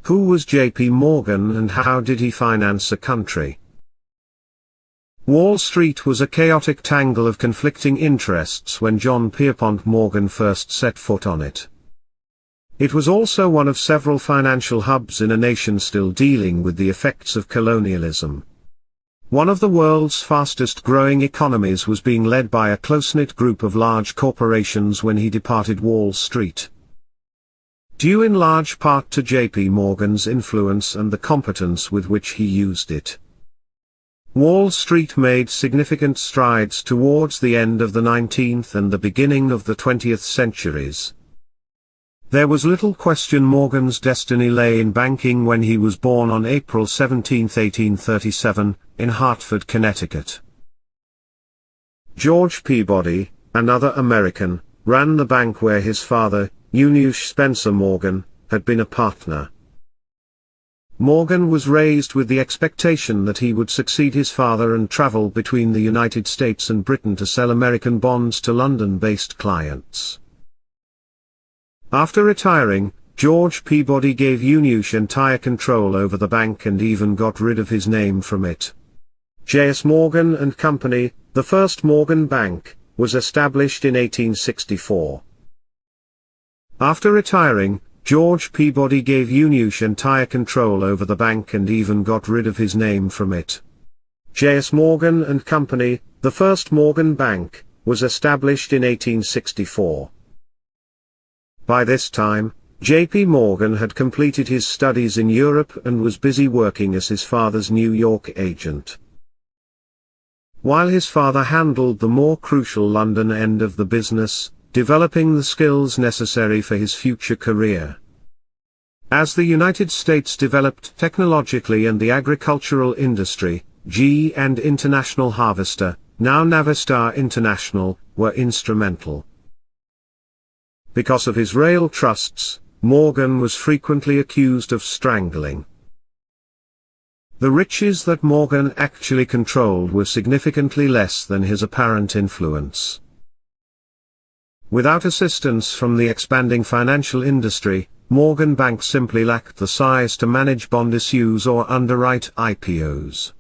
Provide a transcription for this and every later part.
Who was J.P. Morgan and how did he finance a country? Wall Street was a chaotic tangle of conflicting interests when John Pierpont Morgan first set foot on it. It was also one of several financial hubs in a nation still dealing with the effects of colonialism. One of the world's fastest growing economies was being led by a close-knit group of large corporations when he departed Wall Street. Due in large part to J.P. Morgan's influence and the competence with which he used it, Wall Street made significant strides towards the end of the 19th and the beginning of the 20th centuries. There was little question Morgan's destiny lay in banking when he was born on April 17, 1837, in Hartford, Connecticut. George Peabody, another American, ran the bank where his father, Eunice Spencer Morgan, had been a partner. Morgan was raised with the expectation that he would succeed his father and travel between the United States and Britain to sell American bonds to London-based clients. After retiring, George Peabody gave Eunice entire control over the bank and even got rid of his name from it. J.S. Morgan and Company, the first Morgan Bank, was established in 1864. After retiring, George Peabody gave Eunice entire control over the bank and even got rid of his name from it. J.S. Morgan and Company, the first Morgan Bank, was established in 1864. By this time, J.P. Morgan had completed his studies in Europe and was busy working as his father's New York agent. While his father handled the more crucial London end of the business, developing the skills necessary for his future career. As the United States developed technologically and the agricultural industry, GE and International Harvester, now Navistar International, were instrumental. Because of his rail trusts, Morgan was frequently accused of strangling. The riches that Morgan actually controlled were significantly less than his apparent influence. Without assistance from the expanding financial industry, Morgan Bank simply lacked the size to manage bond issues or underwrite IPOs.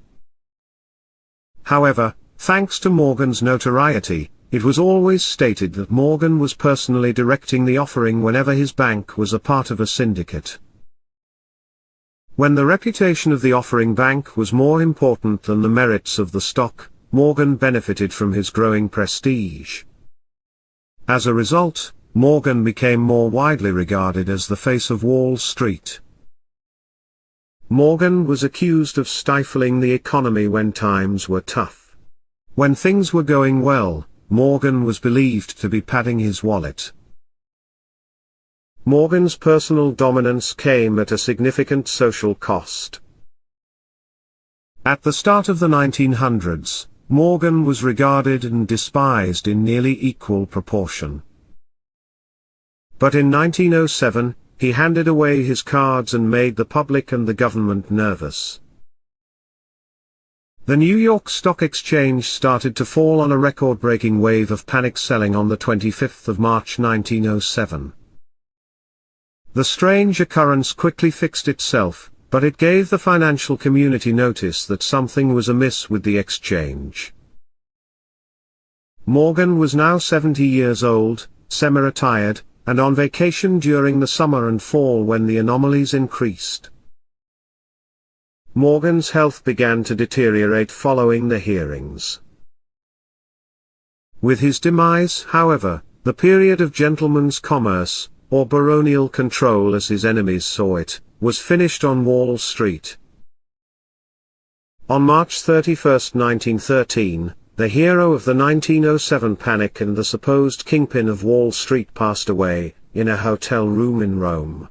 However, thanks to Morgan's notoriety, it was always stated that Morgan was personally directing the offering whenever his bank was a part of a syndicate. When the reputation of the offering bank was more important than the merits of the stock, Morgan benefited from his growing prestige. As a result, Morgan became more widely regarded as the face of Wall Street. Morgan was accused of stifling the economy when times were tough. When things were going well, Morgan was believed to be padding his wallet. Morgan's personal dominance came at a significant social cost. At the start of the 1900s, Morgan was regarded and despised in nearly equal proportion. But in 1907, he handed away his cards and made the public and the government nervous. The New York Stock Exchange started to fall on a record-breaking wave of panic selling on the 25th of March 1907. The strange occurrence quickly fixed itself, but it gave the financial community notice that something was amiss with the exchange. Morgan was now 70 years old, semi-retired, and on vacation during the summer and fall when the anomalies increased. Morgan's health began to deteriorate following the hearings. With his demise, however, the period of gentleman's commerce, or baronial control as his enemies saw it, was finished on Wall Street. On March 31, 1913, the hero of the 1907 panic and the supposed kingpin of Wall Street passed away, in a hotel room in Rome.